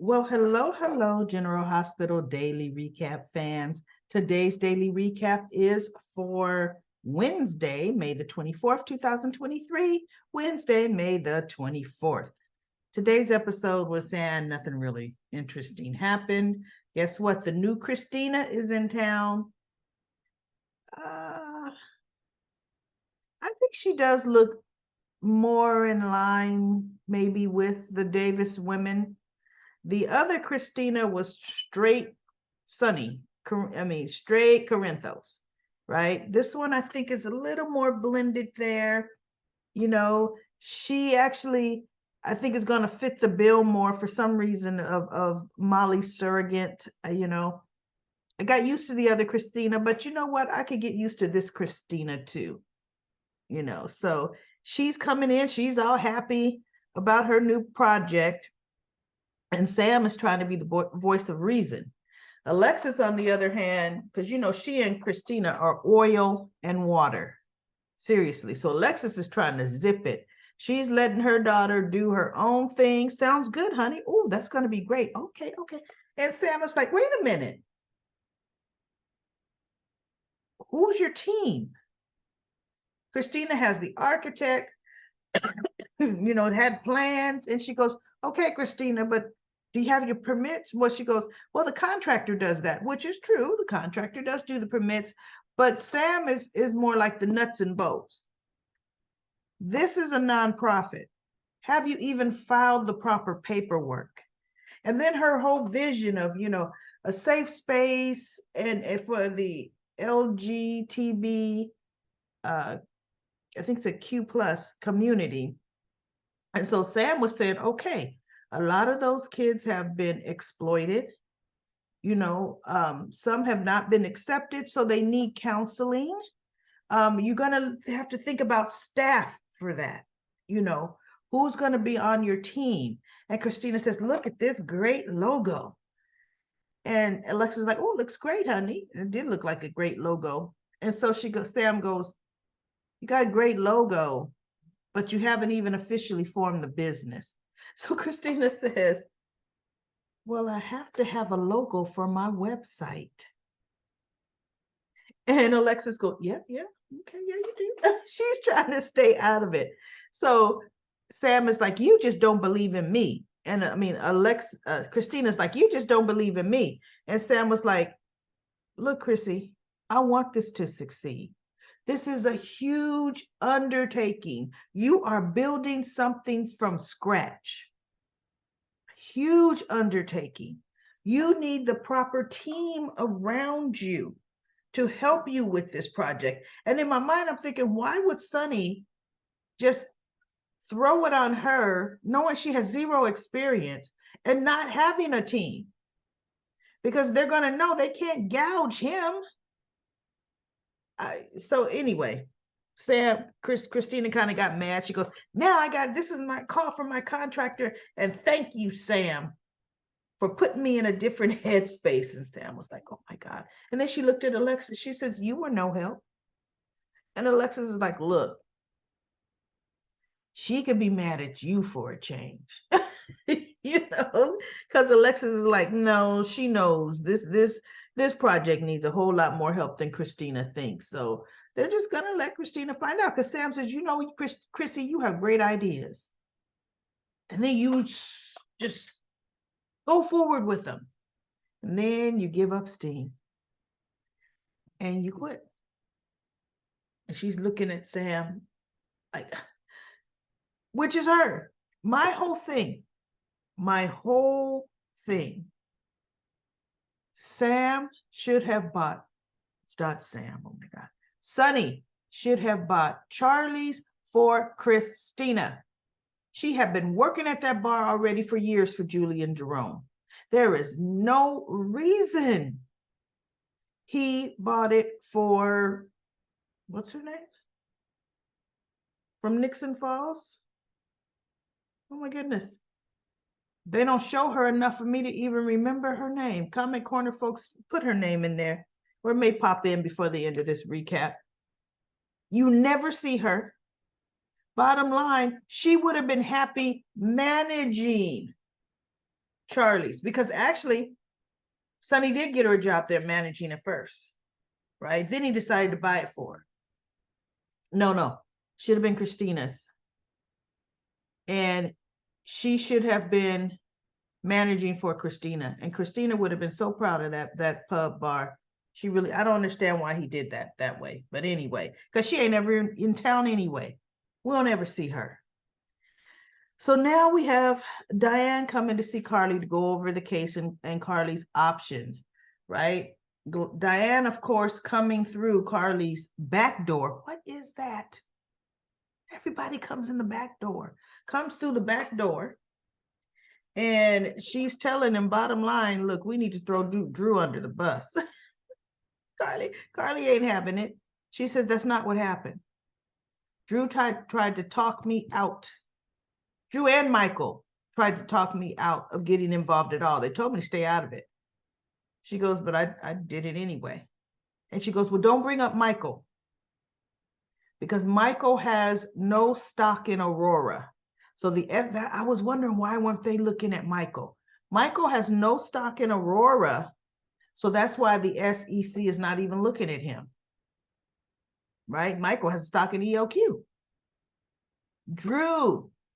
Well, hello, General Hospital Daily Recap fans. Today's daily recap is for Wednesday, May the 24th, 2023. Wednesday, May the 24th. Today's episode was saying nothing really interesting happened. Guess what? The new Christina is in town. I think she does look more in line, maybe, with the Davis women. The other Christina was straight Sunny. Straight Corinthos, right? This one I think is a little more blended there. She actually, I think, is going to fit the bill more for some reason of Molly Surrogate. I got used to the other Christina, but you know what? I could get used to this Christina too. So she's coming in. She's all happy about her new project. And Sam is trying to be the voice of reason. Alexis, on the other hand, because she and Christina are oil and water. Seriously. So Alexis is trying to zip it. She's letting her daughter do her own thing. Sounds good, honey. Oh, that's going to be great. Okay, okay. And Sam is like, wait a minute. Who's your team? Christina has the architect, had plans. And she goes, okay, Christina, but do you have your permits? Well, she goes, well, the contractor does that, which is true. The contractor does do the permits, but Sam is more like the nuts and bolts. This is a nonprofit. Have you even filed the proper paperwork? And then her whole vision of, a safe space and for the LGTB, I think it's a Q plus community. And so Sam was saying, okay, a lot of those kids have been exploited. Some have not been accepted, so they need counseling. You're going to have to think about staff for that. Who's going to be on your team? And Christina says, look at this great logo. And Alexa's like, oh, looks great, honey. It did look like a great logo. And so Sam goes, you got a great logo, but you haven't even officially formed the business. So Christina says, well, I have to have a logo for my website. And Alexis goes, yep, yeah, okay, yeah, you do. She's trying to stay out of it. So Sam is like, you just don't believe in me. And Christina's like, you just don't believe in me. And Sam was like, look, Chrissy, I want this to succeed. This is a huge undertaking. You are building something from scratch. Huge undertaking. You need the proper team around you to help you with this project. And in my mind, I'm thinking, why would Sunny just throw it on her, knowing she has zero experience and not having a team? Because they're going to know they can't gouge him. So anyway, Christina kind of got mad. She goes, now this is my call from my contractor. And thank you, Sam, for putting me in a different headspace. And Sam was like, oh my God. And then she looked at Alexis. She says, you were no help. And Alexis is like, look, she could be mad at you for a change. Because Alexis is like, no, she knows this project needs a whole lot more help than Christina thinks. So they're just gonna let Christina find out. Because Sam says, Chrissy, you have great ideas. And then you just go forward with them. And then you give up steam. And you quit. And she's looking at Sam like, which is her. My whole thing. Sam should have bought, it's not Sam, oh my God. Sunny should have bought Charlie's for Christina. She had been working at that bar already for years for Julie and Jerome. There is no reason he bought it for, what's her name? From Nixon Falls? Oh my goodness. They don't show her enough for me to even remember her name. Comment corner folks, put her name in there, or it may pop in before the end of this recap. You never see her. Bottom line, she would have been happy managing Charlie's, because actually Sonny did get her a job there managing it first, right? Then he decided to buy it for her. No, should have been Christina's. And she should have been managing for Christina. And Christina would have been so proud of that pub bar. She really, I don't understand why he did that way. But anyway, because she ain't ever in town anyway. We'll never see her. So now we have Diane coming to see Carly to go over the case and Carly's options, right? Diane, of course, coming through Carly's back door. What is that? Everybody comes in the back door, comes through the back door. And she's telling him, bottom line, look, we need to throw Drew under the bus. Carly ain't having it. She says, that's not what happened. Drew tried to talk me out. Drew and Michael tried to talk me out of getting involved at all. They told me to stay out of it. She goes, but I did it anyway. And she goes, well, don't bring up Michael, because Michael has no stock in Aurora. So I was wondering, why weren't they looking at Michael? Michael has no stock in Aurora, so that's why the SEC is not even looking at him, right? Michael has stock in ELQ.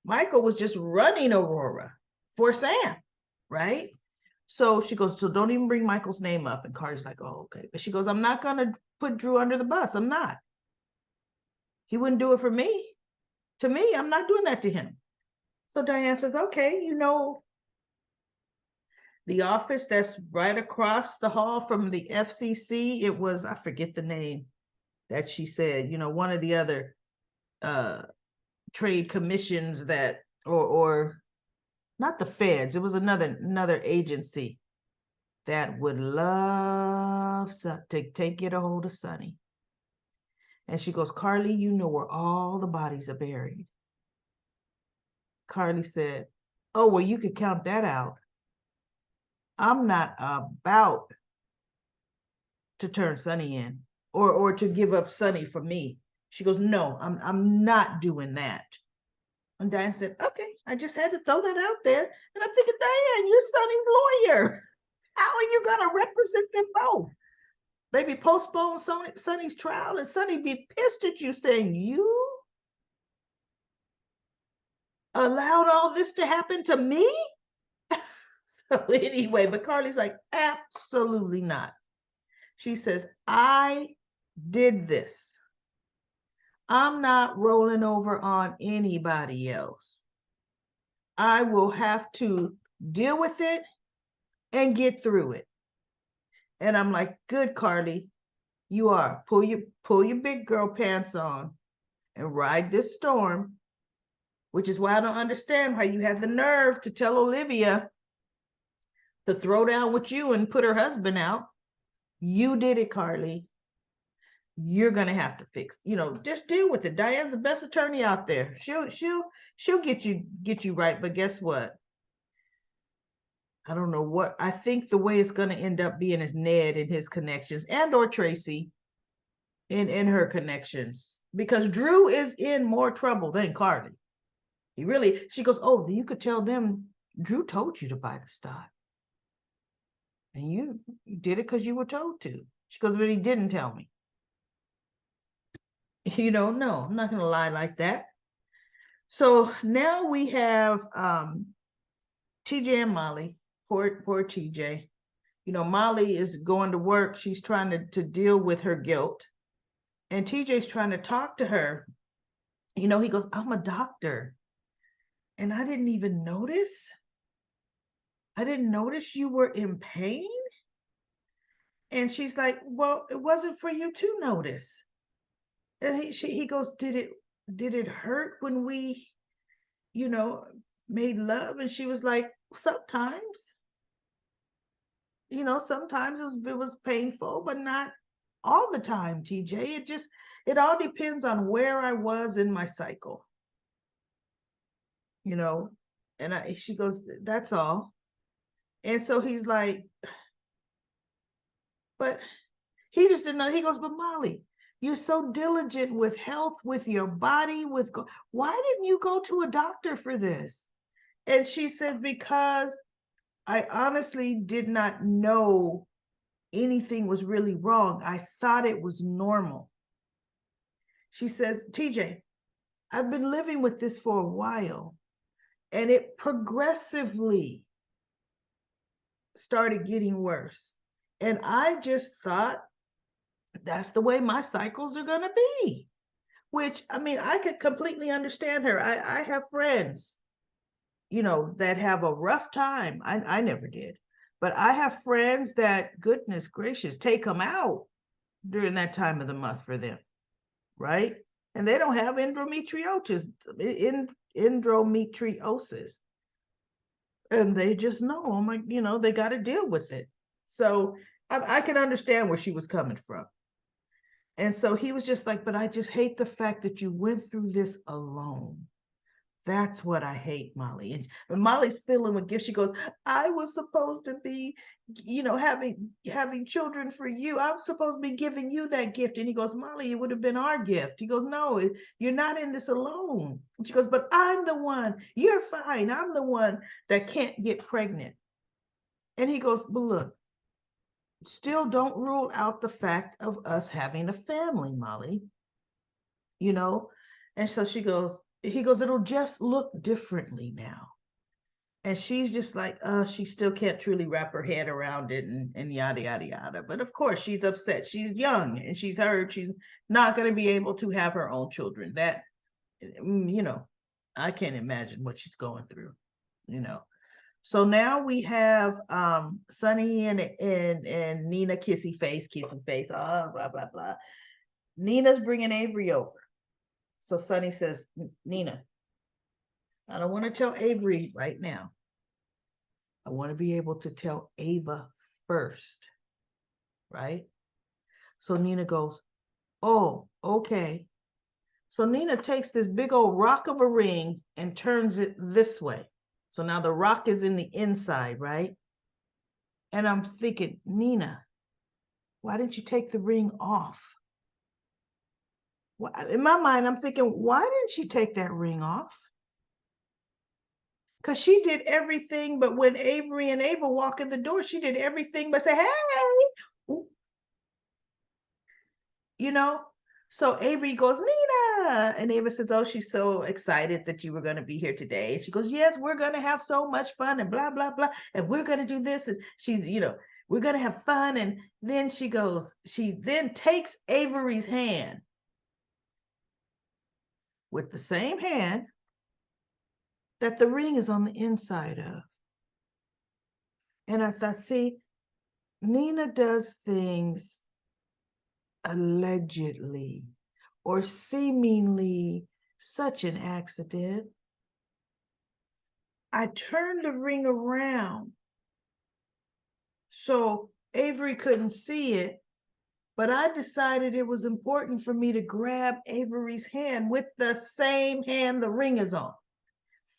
Michael was just running Aurora for Sam, right? So she goes, so don't even bring Michael's name up. And Carter's like, oh, okay. But she goes, I'm not going to put Drew under the bus. I'm not. He wouldn't do it for me. To me, I'm not doing that to him. So Diane says, okay, the office that's right across the hall from the FCC, it was, I forget the name that she said, one of the other trade commissions that, or not the feds, it was another agency that would love to get a hold of Sonny. And she goes, Carly, you know where all the bodies are buried. Carly said, oh, well, you could count that out. I'm not about to turn Sonny in or to give up Sonny for me. She goes, no, I'm not doing that. And Diane said, okay, I just had to throw that out there. And I'm thinking, Diane, you're Sonny's lawyer. How are you going to represent them both? Maybe postpone Sonny's trial and Sonny be pissed at you saying, you allowed all this to happen to me? So anyway, but Carly's like, absolutely not. She says, I did this. I'm not rolling over on anybody else. I will have to deal with it and get through it. And I'm like, good, Carly, you are. Pull your big girl pants on and ride this storm, which is why I don't understand why you had the nerve to tell Olivia to throw down with you and put her husband out. You did it, Carly. You're gonna have to fix, just deal with it. Diane's the best attorney out there. She'll get you right. But guess what? I don't know what I think the way it's gonna end up being is Ned and his connections, and or Tracy in her connections, because Drew is in more trouble than Carly. She goes, oh, you could tell them Drew told you to buy the stock. And you did it because you were told to. She goes, but he didn't tell me. No, I'm not going to lie like that. So now we have TJ and Molly. Poor TJ. Molly is going to work. She's trying to deal with her guilt. And TJ's trying to talk to her. He goes, I'm a doctor. And I didn't even notice. I didn't notice you were in pain. And she's like, well, it wasn't for you to notice. And he goes, did it hurt when we, made love? And she was like, sometimes, sometimes it was painful, but not all the time, TJ. It all depends on where I was in my cycle, and she goes, that's all. And so he's like, but he just didn't know. He goes, but Molly, you're so diligent with health, with your body, why didn't you go to a doctor for this? And she said, because I honestly did not know anything was really wrong. I thought it was normal. She says, TJ, I've been living with this for a while, and it progressively started getting worse. And I just thought that's the way my cycles are going to be, which I mean, I could completely understand her. I have friends, that have a rough time. I never did. But I have friends that, goodness gracious, take them out during that time of the month for them, right? And they don't have endometriosis. And they just know, oh my, they got to deal with it. So I can understand where she was coming from. And so he was just like, but I just hate the fact that you went through this alone. That's what I hate, Molly. And Molly's feeling with gifts. She goes, I was supposed to be, having children for you. I'm supposed to be giving you that gift. And he goes, Molly, it would have been our gift. He goes, no, you're not in this alone. And she goes, but I'm the one. You're fine. I'm the one that can't get pregnant. And he goes, but look, still don't rule out the fact of us having a family, Molly. you know? And so he goes, it'll just look differently now. And she's just like, she still can't truly wrap her head around it and yada, yada, yada. But of course, she's upset. She's young and she's heard she's not going to be able to have her own children. That, I can't imagine what she's going through, you know. So now we have Sunny and Nina kissy face, blah, blah, blah. Nina's bringing Avery over. So Sunny says, Nina, I don't want to tell Avery right now. I want to be able to tell Ava first, right? So Nina goes, oh, okay. So Nina takes this big old rock of a ring and turns it this way. So now the rock is in the inside, right? And I'm thinking, Nina, why didn't you take the ring off? In my mind, I'm thinking, why didn't she take that ring off? Because she did everything, but when Avery and Ava walk in the door, she did everything but say, hey, you know? So Avery goes, Nina. And Ava says, oh, she's so excited that you were going to be here today. And she goes, yes, we're going to have so much fun and blah, blah, blah. And we're going to do this. And she's, we're going to have fun. And then she then takes Avery's hand with the same hand that the ring is on the inside of. And I thought, see, Nina does things allegedly or seemingly such an accident. I turned the ring around so Avery couldn't see it, but I decided it was important for me to grab Avery's hand with the same hand the ring is on.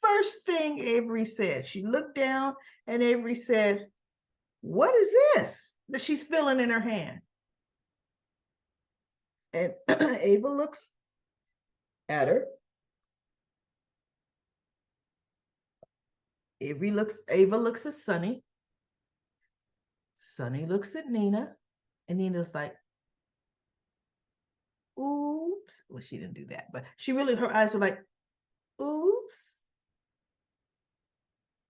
First thing Avery said, she looked down and Avery said, what is this that she's feeling in her hand? And Ava looks at her. Ava looks at Sunny. Sunny looks at Nina. And Nina's like, oops. Well, she didn't do that, but her eyes were like, oops.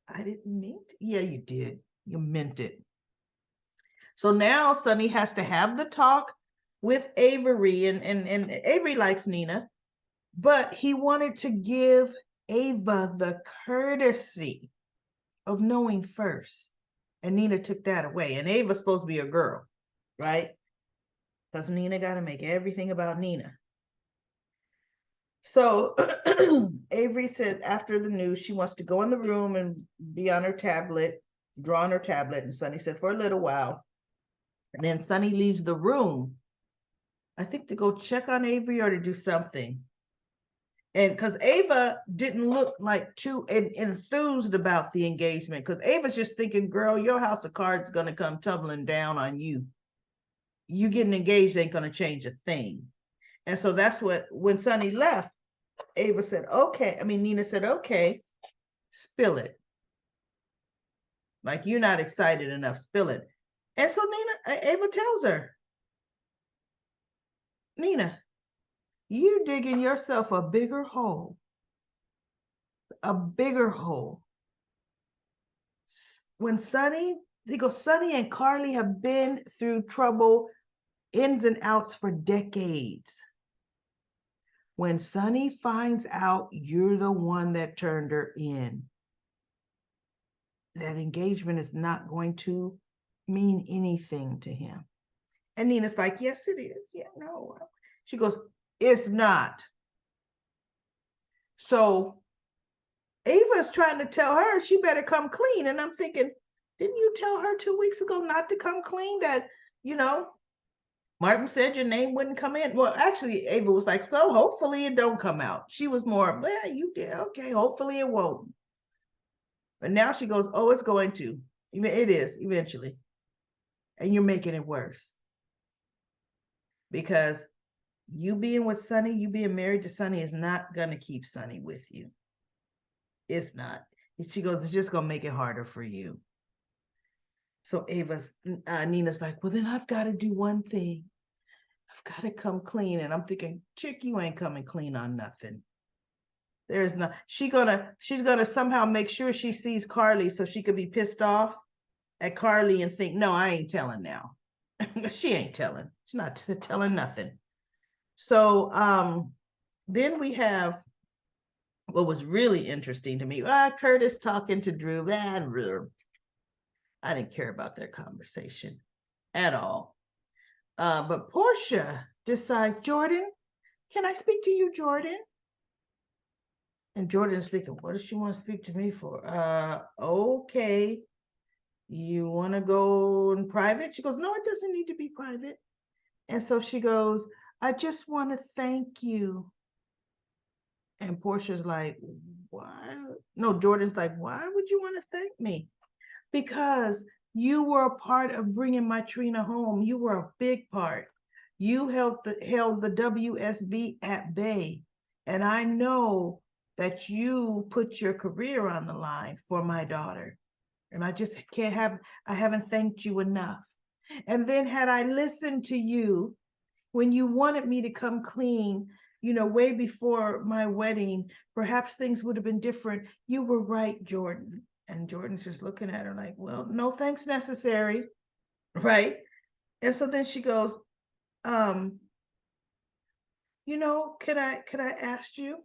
I didn't mean to. Yeah, you did. You meant it. So now Sunny has to have the talk with Avery, and Avery likes Nina, but he wanted to give Ava the courtesy of knowing first. And Nina took that away. And Ava's supposed to be a girl, right? Because Nina got to make everything about Nina. So Avery said after the news, she wants to go in the room and be on her tablet, draw on her tablet. And Sunny said for a little while. And then Sunny leaves the room, I think to go check on Avery or to do something. And because Ava didn't look like too enthused about the engagement, because Ava's just thinking, girl, your house of cards is going to come tumbling down on you. You getting engaged ain't going to change a thing. And so that's when Sunny left, Ava said, okay. Nina said, okay, spill it. Like, you're not excited enough, spill it. And so Ava tells her, Nina, you digging yourself a bigger hole, a bigger hole. When Sonny, he goes, Sonny and Carly have been through trouble, ins and outs for decades. When Sonny finds out you're the one that turned her in, that engagement is not going to mean anything to him. And Nina's like, yes, it is. Yeah, no. She goes, it's not. So Ava's trying to tell her she better come clean. And I'm thinking, didn't you tell her 2 weeks ago not to come clean? That, Martin said your name wouldn't come in. Well, actually, Ava was like, so hopefully it don't come out. She was more, well, you did. Okay, hopefully it won't. But now she goes, oh, it's going to. It is eventually. And you're making it worse. Because you being with Sonny, you being married to Sonny is not going to keep Sonny with you. It's not. She goes, it's just going to make it harder for you. So Nina's like, well, then I've got to do one thing. I've got to come clean. And I'm thinking, chick, you ain't coming clean on nothing. There's not. She's gonna somehow make sure she sees Carly so she could be pissed off at Carly and think, no, I ain't telling now. She ain't telling. She's not telling nothing. So then we have what was really interesting to me. Curtis talking to Drew. I didn't care about their conversation at all. But Portia decides, Jordan, can I speak to you, Jordan? And Jordan's thinking, what does she want to speak to me for? Okay. You want to go in private? She goes, no, it doesn't need to be private. And so she goes, I just want to thank you. And Portia's like, why? No, Jordan's like, why would you want to thank me? Because you were a part of bringing my Trina home. You were a big part. You held the WSB at bay. And I know that you put your career on the line for my daughter. And I just I haven't thanked you enough. And then had I listened to you when you wanted me to come clean, way before my wedding, perhaps things would have been different. You were right, Jordan. And Jordan's just looking at her like, well, no thanks necessary. Right. And so then she goes, could I ask you,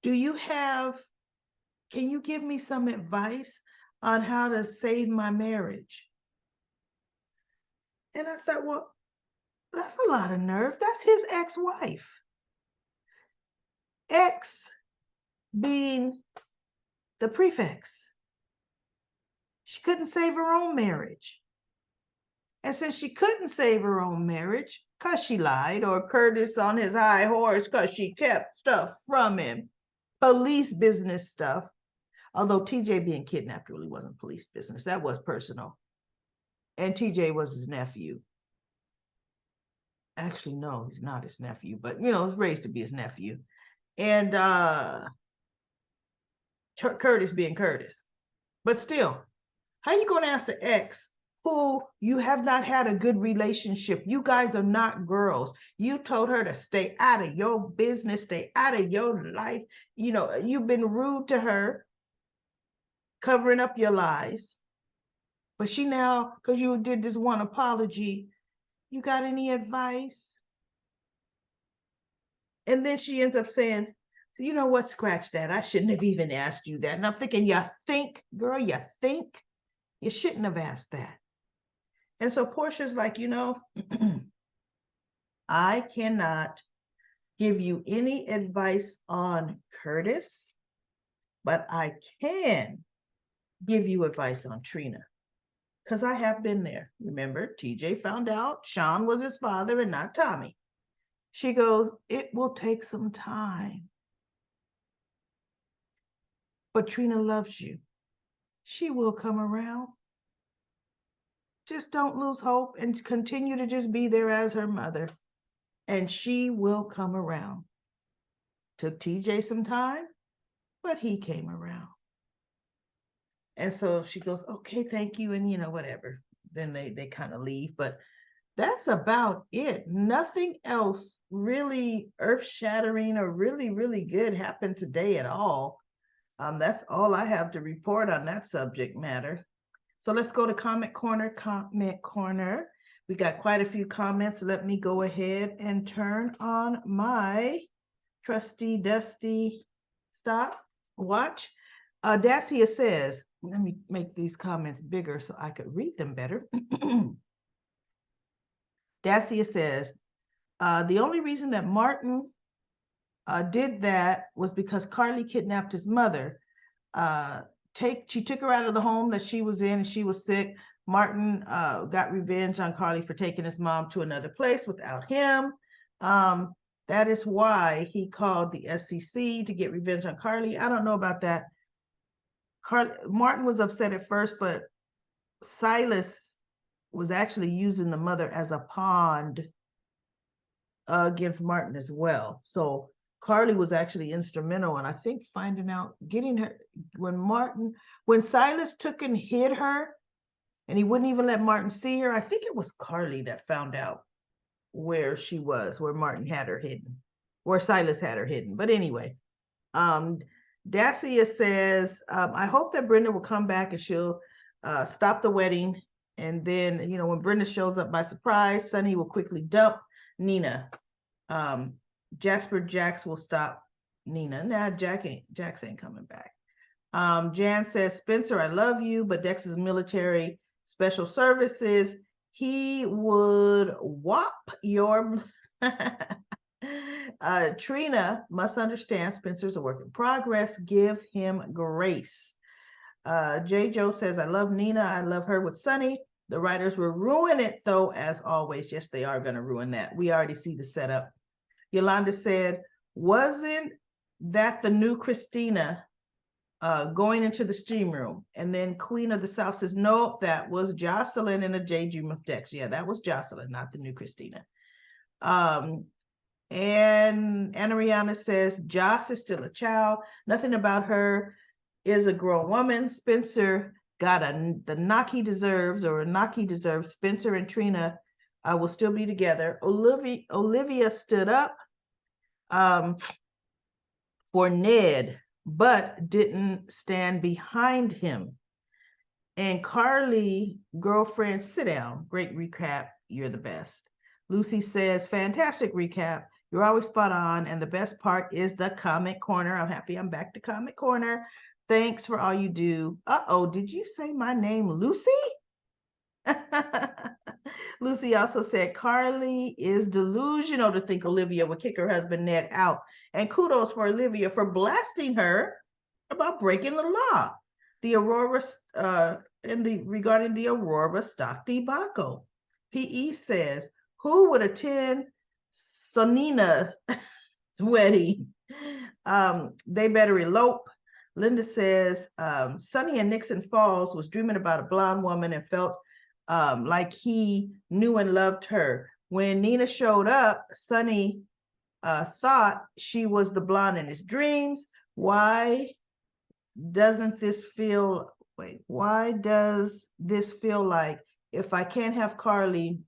can you give me some advice on how to save my marriage? And I thought, well, that's a lot of nerve. That's his ex-wife. Ex being the prefix. She couldn't save her own marriage. And since she couldn't save her own marriage, because she lied, or Curtis on his high horse, because she kept stuff from him, police business stuff, although TJ being kidnapped really wasn't police business. That was personal. And TJ was his nephew. Actually, no, he's not his nephew, but, was raised to be his nephew. And Curtis being Curtis. But still, how you going to ask the ex who you have not had a good relationship? You guys are not girls. You told her to stay out of your business, stay out of your life. You've been rude to her, covering up your lies. But she now, because you did this one apology, you got any advice? And then she ends up saying, you know what, scratch that. I shouldn't have even asked you that. And I'm thinking, girl, you think? You shouldn't have asked that. And so Portia's like, I cannot give you any advice on Curtis, but I can give you advice on Trina. Because I have been there. Remember, TJ found out Sean was his father and not Tommy. She goes, it will take some time. But Trina loves you. She will come around. Just don't lose hope and continue to just be there as her mother. And she will come around. Took TJ some time, but he came around. And so she goes, okay, thank you. And, whatever. Then they kind of leave. But that's about it. Nothing else really earth shattering or really, really good happened today at all. That's all I have to report on that subject matter. So let's go to comment corner. Comment corner. We got quite a few comments. Let me go ahead and turn on my trusty dusty watch. Dacia says, let me make these comments bigger so I could read them better. Dacia says, the only reason that Martin did that was because Carly kidnapped his mother. She took her out of the home that she was in and she was sick. Martin got revenge on Carly for taking his mom to another place without him. That is why he called the SCC to get revenge on Carly. I don't know about that. Martin was upset at first, but Silas was actually using the mother as a pawn against Martin as well. So Carly was actually instrumental, and I think finding out, getting her, when Silas took and hid her, and he wouldn't even let Martin see her, I think it was Carly that found out where she was, where Martin had her hidden, where Silas had her hidden. But anyway, Dacia says, I hope that Brenda will come back and she'll stop the wedding. And then, when Brenda shows up by surprise, Sonny will quickly dump Nina. Jasper Jax will stop Nina. Nah, Jax ain't coming back. Jan says, Spencer, I love you, but Dex is military special services. He would whop your... Trina must understand Spencer's a work in progress. Give him grace. J. Joe says, I love Nina. I love her with Sonny. The writers will ruin it, though, as always. Yes, they are going to ruin that. We already see the setup. Yolanda said, wasn't that the new Christina going into the steam room? And then Queen of the South says, nope, that was Jocelyn in a J. Dream of Dex. Yeah, that was Jocelyn, not the new Christina. And Anariana says, Joss is still a child. Nothing about her is a grown woman. Spencer got the knock he deserves, or a knock he deserves. Spencer and Trina will still be together. Olivia stood up for Ned, but didn't stand behind him. And Carly, girlfriend, sit down. Great recap. You're the best. Lucy says, fantastic recap. You're always spot on. And the best part is the comment corner. I'm happy I'm back to comment corner. Thanks for all you do. Uh-oh, did you say my name, Lucy? Lucy also said, Carly is delusional to think Olivia would kick her husband Ned out. And kudos for Olivia for blasting her about breaking the law. The Aurora, regarding the Aurora stock debacle. PE says, who would attend Sonina's wedding? They better elope. Linda says, Sonny in Nixon Falls was dreaming about a blonde woman and felt like he knew and loved her. When Nina showed up, Sonny thought she was the blonde in his dreams. Why does this feel like if I can't have Carly,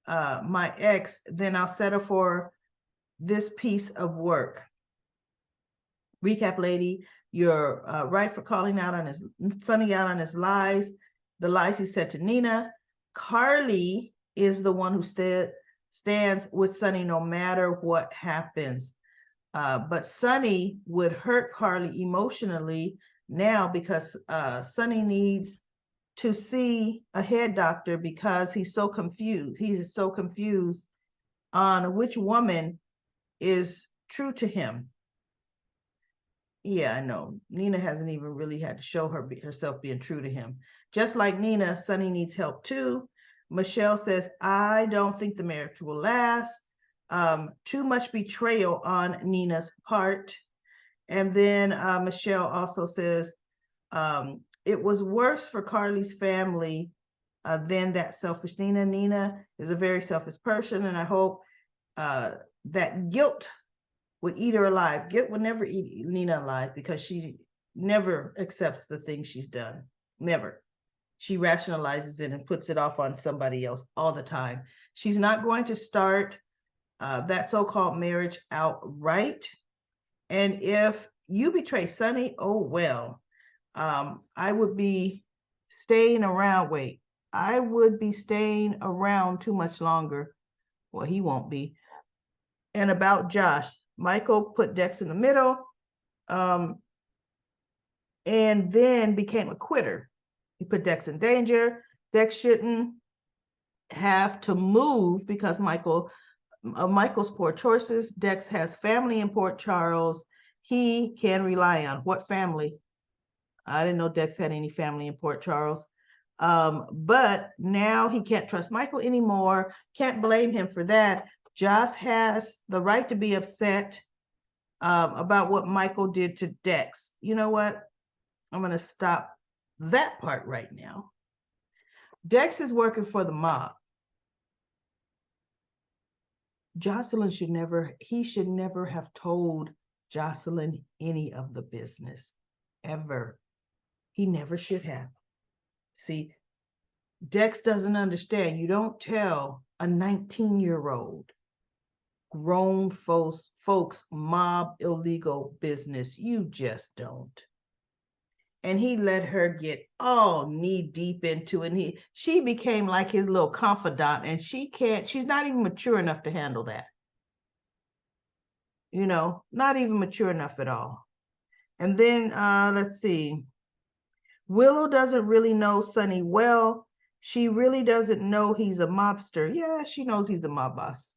my ex, then I'll settle for this piece of work? Recap lady, you're right for calling out on Sonny out on his lies, the lies he said to Nina. Carly is the one who stands with Sonny no matter what happens. But Sonny would hurt Carly emotionally now because Sonny needs to see a head doctor because he's so confused. He's so confused on which woman is true to him. Yeah, I know. Nina hasn't even really had to show herself being true to him. Just like Nina, Sonny needs help too. Michelle says, I don't think the marriage will last. Too much betrayal on Nina's part. And then Michelle also says, it was worse for Carly's family than that selfish Nina. Nina is a very selfish person, and I hope that guilt would eat her alive. Guilt would never eat Nina alive because she never accepts the things she's done. Never. She rationalizes it and puts it off on somebody else all the time. She's not going to start that so-called marriage outright. And if you betray Sonny, oh well. I would be staying around. Wait, I would be staying around too much longer. Well, he won't be. And about Josh, Michael put Dex in the middle, and then became a quitter. He put Dex in danger. Dex shouldn't have to move because Michael's poor choices. Dex has family in Port Charles. He can rely on what family? I didn't know Dex had any family in Port Charles. But now he can't trust Michael anymore. Can't blame him for that. Josh has the right to be upset about what Michael did to Dex. You know what? I'm going to stop that part right now. Dex is working for the mob. Jocelyn should never have told Jocelyn any of the business, ever. He never should have. See, Dex doesn't understand. You don't tell a 19-year-old grown folks mob illegal business. You just don't. And he let her get all knee deep into it. And she became like his little confidant, and she's not even mature enough to handle that. You know, not even mature enough at all. And then let's see. Willow doesn't really know Sonny well. She really doesn't know he's a mobster. Yeah, she knows he's a mob boss.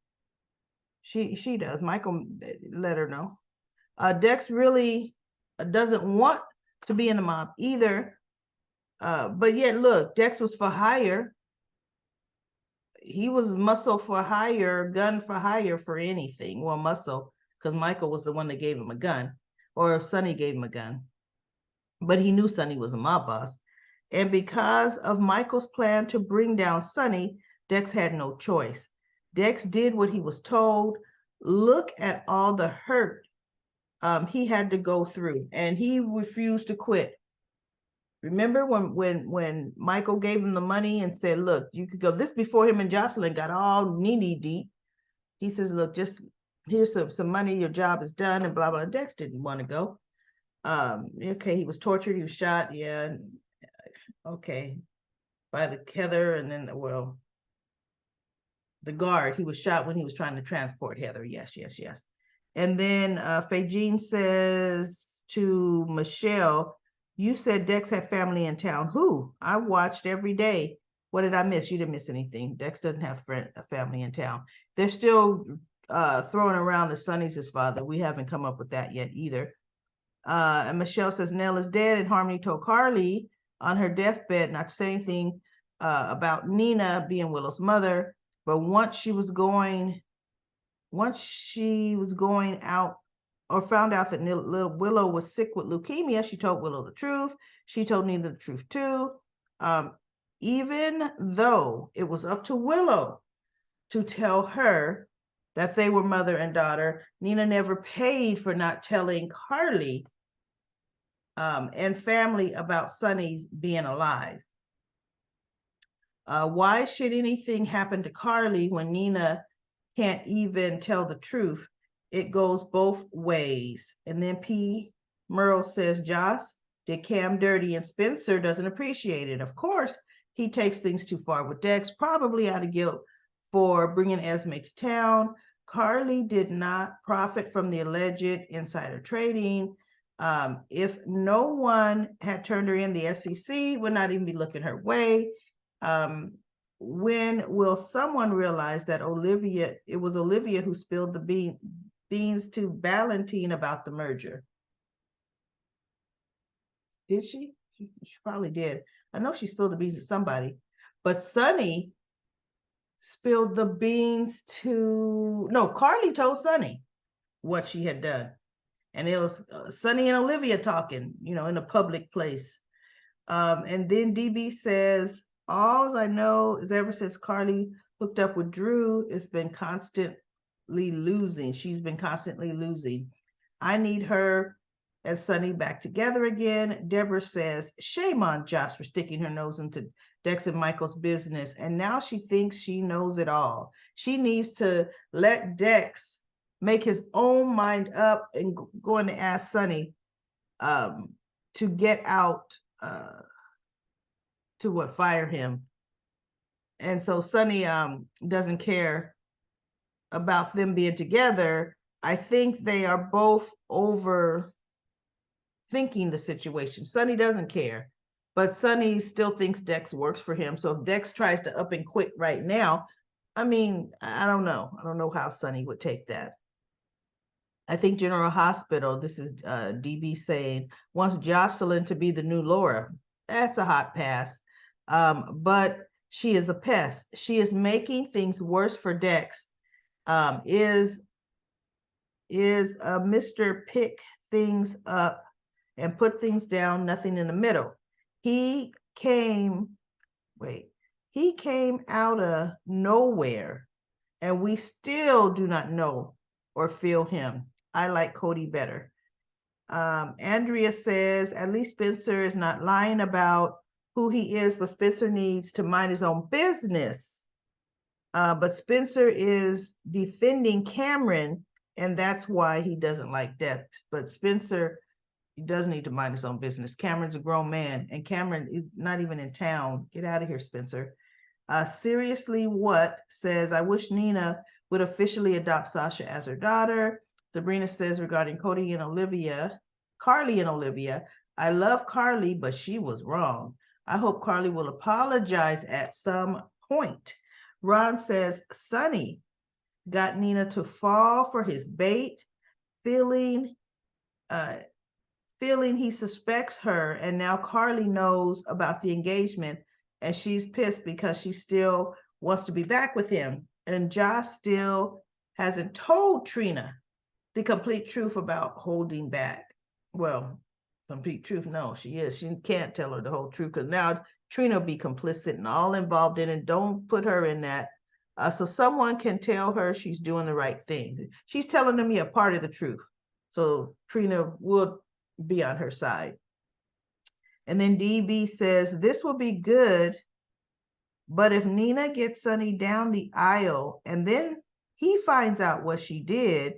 She does. Michael let her know. Dex really doesn't want to be in the mob either. But yet, look, Dex was for hire. He was muscle for hire, gun for hire for anything. Well, muscle, because Michael was the one that gave him a gun, or Sonny gave him a gun. But he knew Sonny was a mob boss. And because of Michael's plan to bring down Sonny, Dex had no choice. Dex did what he was told. Look at all the hurt he had to go through, and he refused to quit. Remember when Michael gave him the money and said, look, you could go. This before him and Jocelyn got all knee deep. He says, look, just here's some money, your job is done, and blah, blah. Dex didn't want to go. Okay, he was tortured, he was shot, yeah, okay, by the Heather, and then, well, the guard, he was shot when he was trying to transport Heather, yes. And then Fajin says to Michelle, you said Dex had family in town. Who? I watched every day. What did I miss? You didn't miss anything. Dex doesn't have a family in town. They're still throwing around the Sonny's his father. We haven't come up with that yet either. And Michelle says Nell is dead, and Harmony told Carly on her deathbed not to say anything about Nina being Willow's mother. But once she was going out or found out that little Willow was sick with leukemia, she told Willow the truth. She told Nina the truth too. Even though it was up to Willow to tell her that they were mother and daughter, Nina never paid for not telling Carly and family about Sonny's being alive. Why should anything happen to Carly when Nina can't even tell the truth? It goes both ways. And then P. Merle says, Joss did Cam dirty, and Spencer doesn't appreciate it. Of course, he takes things too far with Dex, probably out of guilt for bringing Esme to town. Carly did not profit from the alleged insider trading. If no one had turned her in, the SEC would not even be looking her way. When will someone realize that it was Olivia who spilled the beans to Valentine about the merger? Did she? She probably did. I know she spilled the beans to somebody, but Sonny spilled the beans to, no, Carly told Sonny what she had done. And it was Sonny and Olivia talking, in a public place. And then DB says, all I know is ever since Carly hooked up with Drew, it's been constantly losing. She's been constantly losing. I need her and Sunny back together again. Deborah says, shame on Joss for sticking her nose into Dex and Michael's business. And now she thinks she knows it all. She needs to let Dex make his own mind up and going to ask Sunny to get out, to what, fire him. And so Sunny doesn't care about them being together. I think they are both overthinking the situation. Sunny doesn't care, but Sunny still thinks Dex works for him. So if Dex tries to up and quit right now, I mean, I don't know. I don't know how Sunny would take that. I think General Hospital, this is DB saying, wants Jocelyn to be the new Laura. That's a hot pass. But she is a pest. She is making things worse for Dex. Is Mr. Pick things up and put things down, nothing in the middle. He came out of nowhere, and we still do not know or feel him. I like Cody better. Andrea says, at least Spencer is not lying about who he is, but Spencer needs to mind his own business. But Spencer is defending Cameron, and that's why he doesn't like Dex. But Spencer, he does need to mind his own business. Cameron's a grown man, and Cameron is not even in town. Get out of here, Spencer. Seriously, what says, I wish Nina would officially adopt Sasha as her daughter. Sabrina says regarding Carly and Olivia, I love Carly, but she was wrong. I hope Carly will apologize at some point. Ron says, Sonny got Nina to fall for his bait, feeling he suspects her, and now Carly knows about the engagement, and she's pissed because she still wants to be back with him. And Josh still hasn't told Trina the complete truth about holding back. Well, complete truth, no, she is. She can't tell her the whole truth because now Trina will be complicit and all involved in it. Don't put her in that. So someone can tell her she's doing the right thing. She's telling me a part of the truth. So Trina will be on her side. And then DB says, this will be good, but if Nina gets Sonny down the aisle and then he finds out what she did,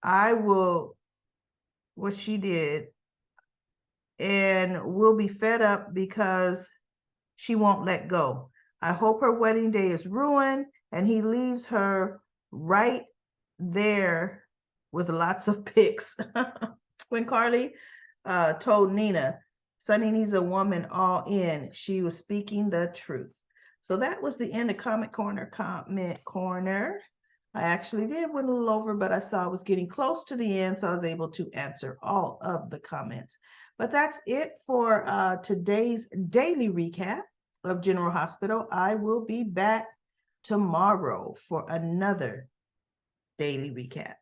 and we'll be fed up because she won't let go. I hope her wedding day is ruined and he leaves her right there with lots of pics. When Carly told Nina, Sonny needs a woman all in, she was speaking the truth. So that was the end of Comment Corner. I actually did went a little over, but I saw I was getting close to the end, so I was able to answer all of the comments. But that's it for today's daily recap of General Hospital. I will be back tomorrow for another daily recap.